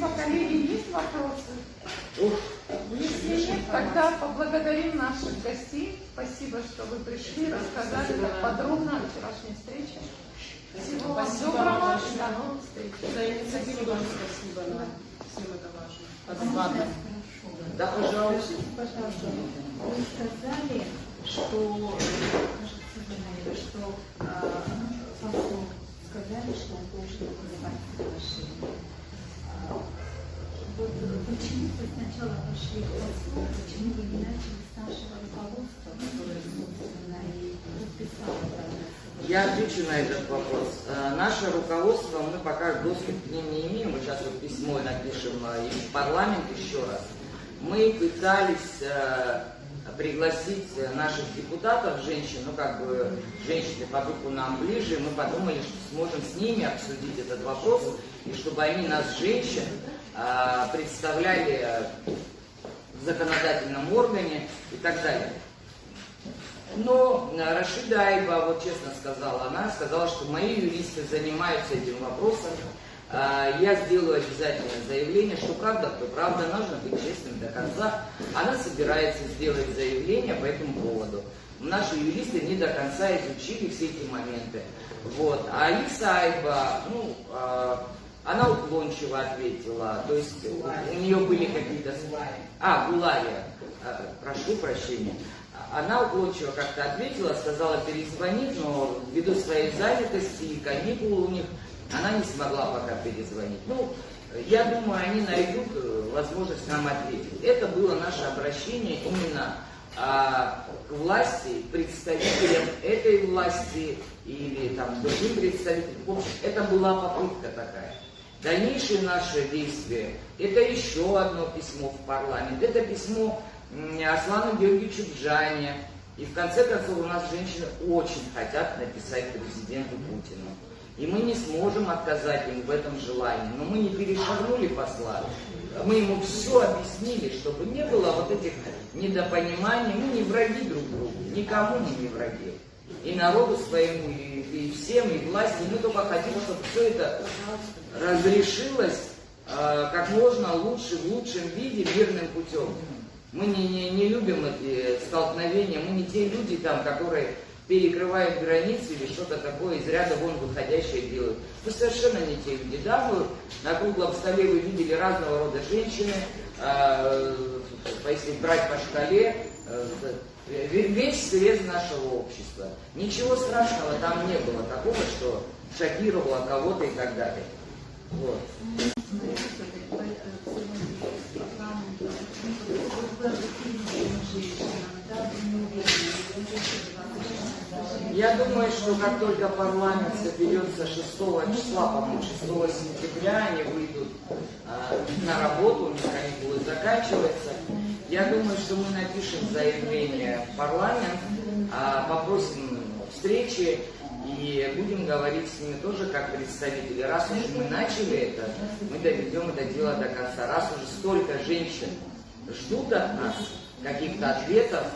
Спасибо, коллеги. Есть вопросы? Если нет, тогда поблагодарим наших гостей. Спасибо, что вы пришли, рассказали так подробно о вчерашней встрече. Всего вам доброго и до новых встреч. За инициативу тоже спасибо. Да. Всем это важно. Да, пожалуйста. Пожалуйста. Вы сказали, что, посол сказали, что он должен вызывать соглашение. Вот почему вы сначала пошли к послу, почему вы не начали с нашего руководства, которое, собственно, и подписало данное соглашение? Я отвечу на этот вопрос. Наше руководство, мы пока доступ к ним не имеем, мы сейчас вот письмо напишем и в парламент еще раз. Мы пытались пригласить наших депутатов, женщин, ну как бы женщины по духу нам ближе, мы подумали, что сможем с ними обсудить этот вопрос, и чтобы они нас, женщин, представляли в законодательном органе и так далее. Но Рашида Айба, вот честно сказала, она сказала, что мои юристы занимаются этим вопросом. Я сделаю обязательное заявление, что правда, то правда, нужно быть честным до конца. Она собирается сделать заявление по этому поводу. Наши юристы не до конца изучили все эти моменты. Вот. А Алиса Айба, она уклончиво ответила, то есть у нее были какие-то... Гулария, прошу прощения. Она уклончиво как-то ответила, сказала перезвонить, но ввиду своей занятости и каникул у них, она не смогла пока перезвонить. Я думаю, они найдут возможность нам ответить. Это было наше обращение именно к власти, представителям этой власти или там другим представителям. В общем, это была попытка такая. Дальнейшие наши действия, это еще одно письмо в парламент, это письмо Аслану Георгиевичу Джане. И в конце концов у нас женщины очень хотят написать президенту Путину. И мы не сможем отказать им в этом желании. Но мы не перешагнули посла. Мы ему все объяснили, чтобы не было вот этих недопониманий. Мы не враги друг другу, никому мы не враги. И народу своему, и всем, и власти. Мы только хотим, чтобы все это разрешилось как можно лучше, в лучшем виде, мирным путем. Мы не любим эти столкновения, мы не те люди, там, которые перекрывают границы или что-то такое из ряда вон выходящее делают. Мы совершенно не те люди. Да, мы на круглом столе вы видели разного рода женщины, если брать по шкале, весь срез нашего общества. Ничего страшного там не было такого, что шокировало кого-то и так далее. Вот. Я думаю, что как только парламент соберется 6 числа, по-моему, 6 сентября, они выйдут на работу, у них каникулы заканчиваются. Я думаю, что мы напишем заявление в парламент, попросим встречи и будем говорить с ними тоже как представители. Раз уж мы начали это, мы доведем это дело до конца. Раз уже столько женщин ждут от нас каких-то ответов,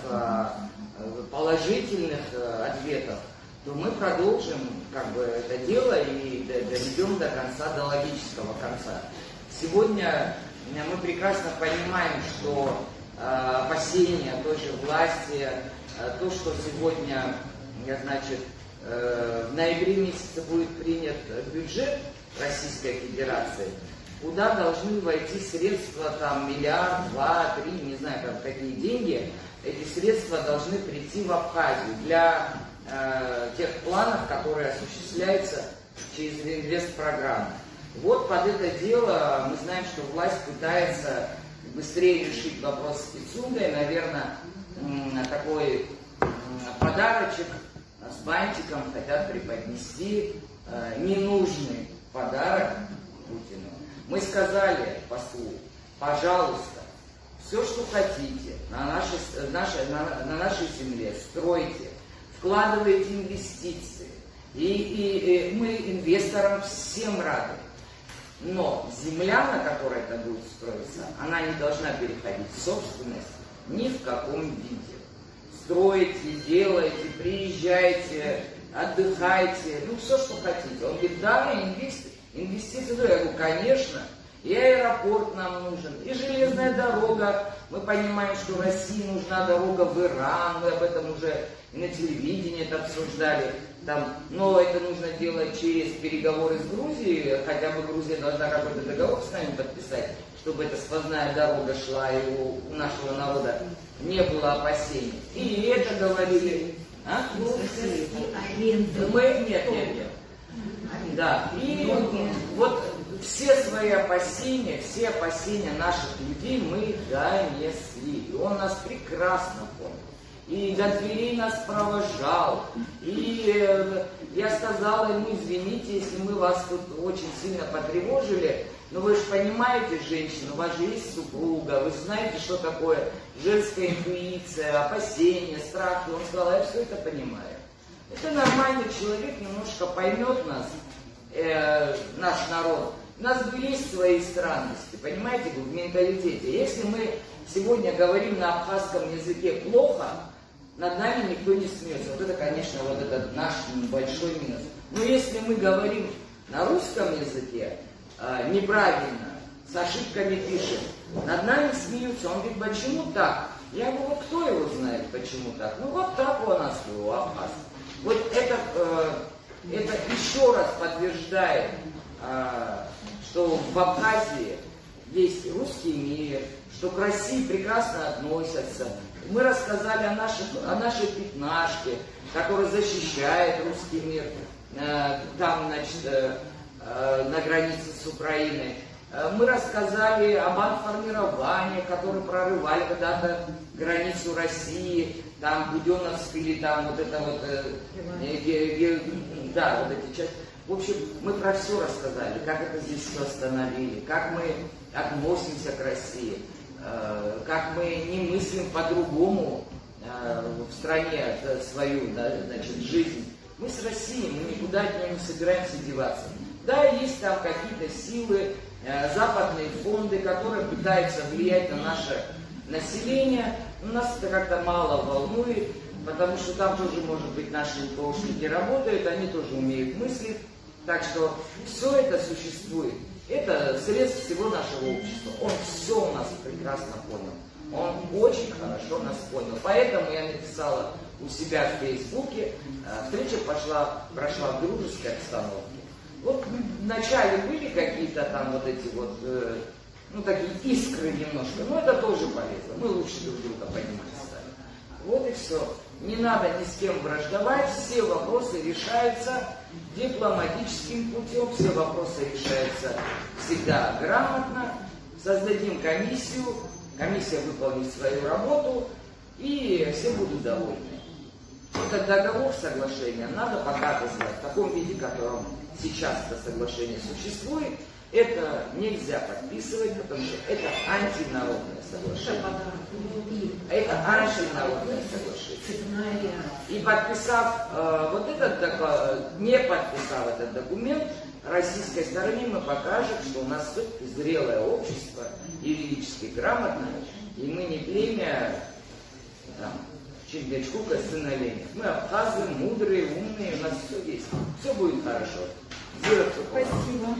положительных ответов, то мы продолжим это дело и доведем до конца, до логического конца. Сегодня мы прекрасно понимаем, что опасения той же власти, то, что сегодня, в ноябре месяце будет принят бюджет Российской Федерации, куда должны войти средства, там, миллиард, 2, 3, не знаю, там, какие деньги. Эти средства должны прийти в Абхазию для тех планов, которые осуществляются через инвестпрограммы. Вот под это дело мы знаем, что власть пытается быстрее решить вопрос с Пицундой. Наверное, такой подарочек с бантиком хотят преподнести, ненужный подарок Путину. Мы сказали послу, пожалуйста, все, что хотите на нашей земле, стройте, вкладывайте инвестиции. И мы инвесторам всем рады. Но земля, на которой это будет строиться, она не должна переходить в собственность ни в каком виде. Стройте, делайте, приезжайте, отдыхайте, все, что хотите. Он говорит, да, инвестиции. Я говорю, конечно. и аэропорт нам нужен, и железная дорога. Мы понимаем, что России нужна дорога в Иран, мы об этом уже и на телевидении это обсуждали. Там, но это нужно делать через переговоры с Грузией, хотя бы Грузия должна какой-то договор с нами подписать, чтобы эта сквозная дорога шла, и у нашего народа не было опасений. И это говорили. А? Мы, нет. Да, и вот все свои опасения, все опасения наших людей мы донесли. И он нас прекрасно понял. И до дверей нас провожал. И я сказала ему: извините, если мы вас тут очень сильно потревожили, но вы же понимаете, женщина, у вас же есть супруга, вы знаете, что такое женская интуиция, опасения, страх. И он сказал: я все это понимаю. Это нормальный человек, немножко поймет нас, наш народ. У нас есть свои странности, понимаете, в менталитете. Если мы сегодня говорим на абхазском языке плохо, над нами никто не смеется. Вот это, конечно, вот этот наш большой минус. Но если мы говорим на русском языке неправильно, с ошибками пишем, над нами смеются. Он говорит: почему так? Я говорю: вот кто его знает, почему так? Ну вот так у нас, у абхаз. Вот это еще раз подтверждает, что в Абхазии есть русский мир, что к России прекрасно относятся. Мы рассказали о нашей пятнашке, которая защищает русский мир там, значит, на границе с Украиной. Мы рассказали об бандформировании, которые прорывали когда-то границу России, там Буденновск или там вот это вот, да, вот эти части. В общем, мы про все рассказали, как это здесь все остановили, как мы относимся к России, как мы не мыслим по-другому в стране свою, да, значит, жизнь. Мы с Россией, мы никуда от нее не собираемся деваться. Да, есть там какие-то силы, западные фонды, которые пытаются влиять на наше население. Но нас это как-то мало волнует, потому что там тоже, может быть, наши НКОшники работают, они тоже умеют мыслить. Так что все это существует. Это средств всего нашего общества. Он все у нас прекрасно понял. Он очень хорошо нас понял. Поэтому я написала у себя в Фейсбуке, встреча прошла в дружеской обстановке. Вот вначале были какие-то там вот эти вот, ну такие искры немножко, но это тоже полезно. Мы лучше друг друга понимать стали. Вот и все. Не надо ни с кем враждовать, все вопросы решаются дипломатическим путем, все вопросы решаются всегда грамотно. Создадим комиссию, комиссия выполнит свою работу, и все будут довольны. Этот договор, соглашения надо показывать в таком виде, в котором сейчас это соглашение существует. Это нельзя подписывать, потому что это антинародное соглашение. Это антинародное соглашение. И подписав не подписав этот документ, российской стороне мы покажем, что у нас все-таки зрелое общество, юридически грамотное, и мы не племя Чингачгука, сына Ленина. Мы абхазы, мудрые, умные, у нас все есть. Все будет хорошо. Спасибо.